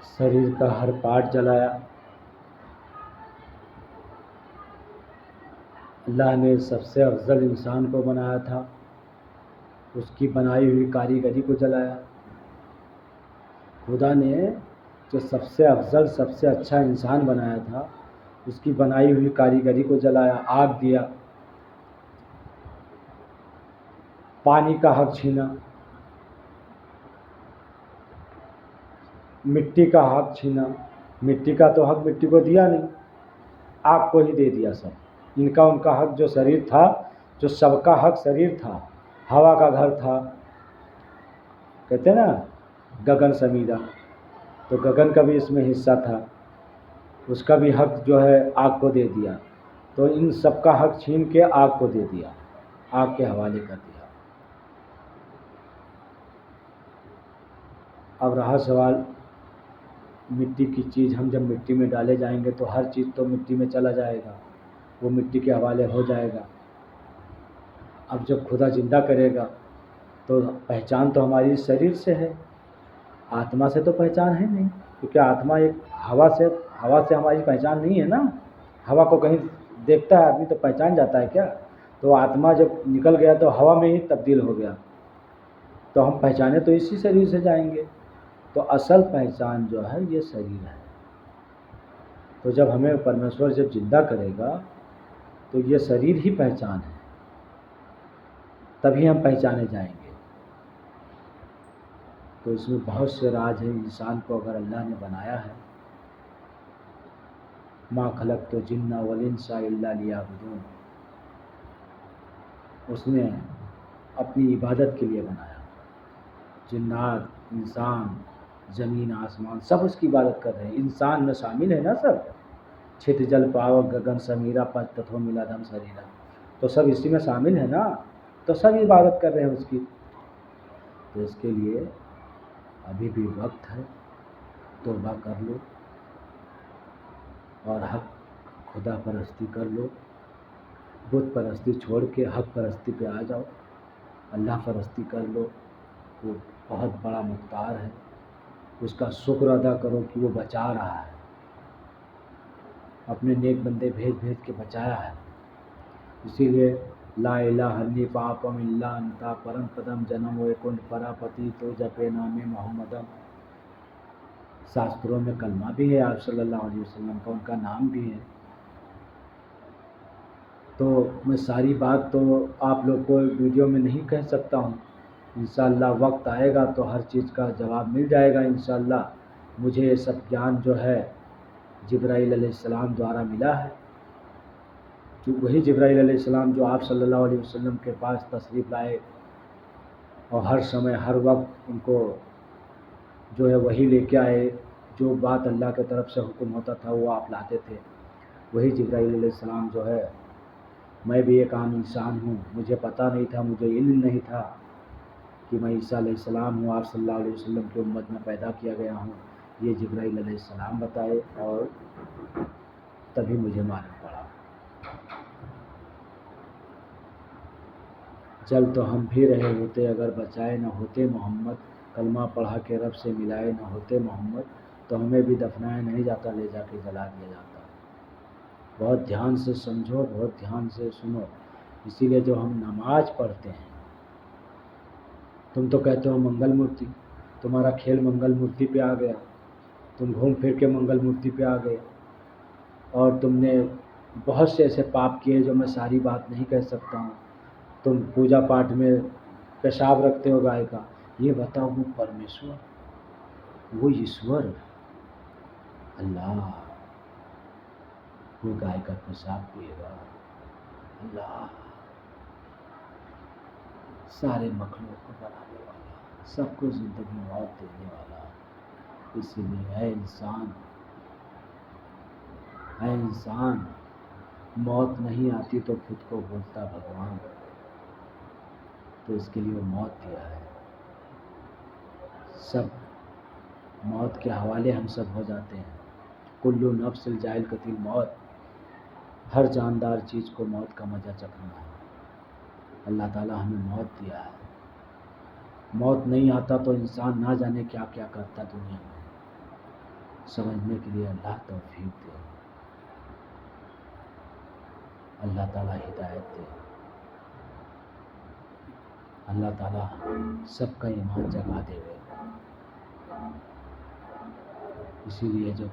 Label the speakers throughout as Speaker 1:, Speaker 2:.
Speaker 1: शरीर का हर पार्ट जलाया। अल्लाह ने सबसे अफजल इंसान को बनाया था, उसकी बनाई हुई कारीगरी को जलाया। खुदा ने जो सबसे अफजल सबसे अच्छा इंसान बनाया था, उसकी बनाई हुई कारीगरी को जलाया, आग दिया। पानी का हक छीना, मिट्टी का हक छीना। मिट्टी का तो हक मिट्टी को दिया नहीं, आग को ही दे दिया सब। इनका उनका हक जो शरीर था, जो सबका हक शरीर था, हवा का घर था, कहते हैं ना गगन समीरा, तो गगन का भी इसमें हिस्सा था, उसका भी हक जो है आग को दे दिया। तो इन सबका हक छीन के आग को दे दिया, आग के हवाले कर दिया। अब रहा सवाल मिट्टी की चीज़, हम जब मिट्टी में डाले जाएंगे तो हर चीज़ तो मिट्टी में चला जाएगा, वो मिट्टी के हवाले हो जाएगा। अब जब खुदा जिंदा करेगा तो पहचान तो हमारी शरीर से है, आत्मा से तो पहचान है नहीं, क्योंकि आत्मा एक हवा से हमारी पहचान नहीं है ना। हवा को कहीं देखता है आदमी तो पहचान जाता है क्या? तो आत्मा जब निकल गया तो हवा में ही तब्दील हो गया, तो हम पहचाने तो इसी शरीर से जाएंगे। तो असल पहचान जो है ये शरीर है। तो जब हमें परमेश्वर जब जिंदा करेगा तो ये शरीर ही पहचान है, तभी हम पहचाने जाएंगे। तो इसमें बहुत से राज हैं। इंसान को अगर अल्लाह ने बनाया है, माँ खलक़्तु जिन्ना वल इंसा इल्ला लियअबुदून, उसने अपनी इबादत के लिए बनाया। जिन्नात, इंसान, ज़मीन आसमान सब उसकी इबादत कर रहे हैं। इंसान में शामिल है ना सब, छित जल पावक गगन समीरा पंच तत्व मिला धम शरीरा, तो सब इसी में शामिल है ना, तो सब इबादत कर रहे हैं उसकी। तो इसके लिए अभी भी वक्त है, तौबा कर लो और हक खुदा परस्ती कर लो। बुत परस्ती छोड़ के हक परस्ती पे आ जाओ, अल्लाह परस्ती कर लो। वो बहुत बड़ा मुख्तार है, उसका शुक्र अदा करो कि वो बचा रहा है, अपने नेक बंदे भेज भेज के बचाया है। इसीलिए ला इलाहा इल्ली पापम इल्ला अंता परम पदम जन्म वैकुंठ परापति तो जपे नामे मोहम्मदम। शास्त्रों में कलमा भी है आप सल्लल्लाहु अलैहि वसल्लम का, उनका नाम भी है। तो मैं सारी बात तो आप लोग को वीडियो में नहीं कह सकता हूँ, इंशाअल्लाह वक्त आएगा तो हर चीज़ का जवाब मिल जाएगा इंशाअल्लाह। मुझे ये सब ज्ञान जो है जिब्राईल अलैहिस्सलाम द्वारा मिला है, जो वही जिब्राईल अलैहिस्सलाम जो आप सल्लल्लाहु अलैहि वसल्लम के पास तशरीफ़ लाए और हर समय हर वक्त उनको जो है वही लेके आए, जो बात अल्लाह की तरफ से हुक्म होता था वो आप लाते थे। वही जिब्राईल अलैहिस्सलाम जो है, मैं भी एक आम इंसान हूँ, मुझे पता नहीं था, मुझे इल्म नहीं था कि मैं ईसा अलैहिस्सलाम हूँ, आप सल्लल्लाहु अलैहि वसल्लम की उम्मत में पैदा किया गया हूँ। ये जिब्राईल अलैहिस्सलाम बताए और तभी मुझे मालूम पड़ा। चल तो हम भी रहे होते अगर बचाए न होते मोहम्मद, कलमा पढ़ा के रब से मिलाए न होते मोहम्मद, तो हमें भी दफनाया नहीं जाता, ले जाके जला दिया जाता। बहुत ध्यान से समझो, बहुत ध्यान से सुनो। इसीलिए जो हम नमाज पढ़ते हैं, तुम तो कहते हो मंगल मूर्ति, तुम्हारा खेल मंगल मूर्ति पे आ गया, तुम घूम फिर के मंगल मूर्ति पे आ गए, और तुमने बहुत से ऐसे पाप किए जो मैं सारी बात नहीं कह सकता हूँ। तुम पूजा पाठ में पेशाब रखते हो गाय का, ये बताओ वो परमेश्वर, वो ईश्वर अल्लाह वो गाय का पेशाब पिएगा? अल्लाह सारे मखलूक को बनाने वाला, सबको ज़िंदगी मौत देने वाला। इसीलिए है इंसान, मौत नहीं आती तो खुद को बोलता भगवान, तो इसके लिए वो मौत दिया है। सब मौत के हवाले हम सब हो जाते हैं। कुल्लू नफ्सिल जाइल कतिल मौत, हर जानदार चीज़ को मौत का मज़ा चखना है। अल्लाह ताला हमें मौत दिया है, मौत नहीं आता तो इंसान ना जाने क्या क्या करता दुनिया में। سمجھنے کے لیے اللہ توفیق دے، اللہ تعالیٰ ہدایت دے، اللہ تعالیٰ سب کا ایمان جگا دے گے۔ اسی لیے جب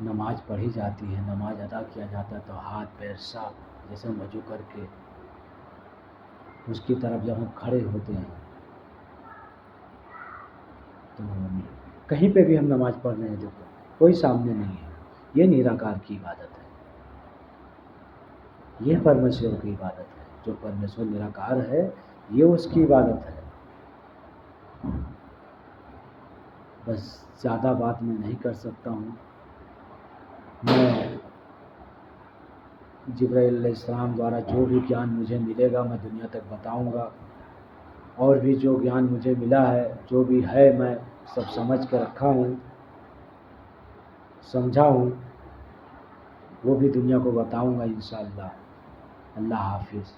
Speaker 1: نماز پڑھی جاتی ہے، نماز ادا کیا جاتا ہے، تو ہاتھ پیر صاف جیسے وضو کر کے اس کی طرف جب ہم کھڑے ہوتے ہیں تو کہیں پہ بھی ہم نماز پڑھ رہے ہیں، دیکھو کوئی سامنے نہیں ہے، یہ نراکار کی عبادت ہے، یہ پرمیشور کی عبادت ہے۔ جو پرمیشور نراکار ہے یہ اس کی عبادت ہے۔ بس زیادہ بات میں نہیں کر سکتا ہوں۔ میں جبرائیل علیہ السلام دوارا جو بھی گیان مجھے ملے گا میں دنیا تک بتاؤں گا، اور بھی جو گیان مجھے ملا ہے، جو بھی ہے، میں سب سمجھ کے رکھا ہوں، سمجھا ہوں، وہ بھی دنیا کو بتاؤں گا انشاءاللہ۔ اللہ حافظ۔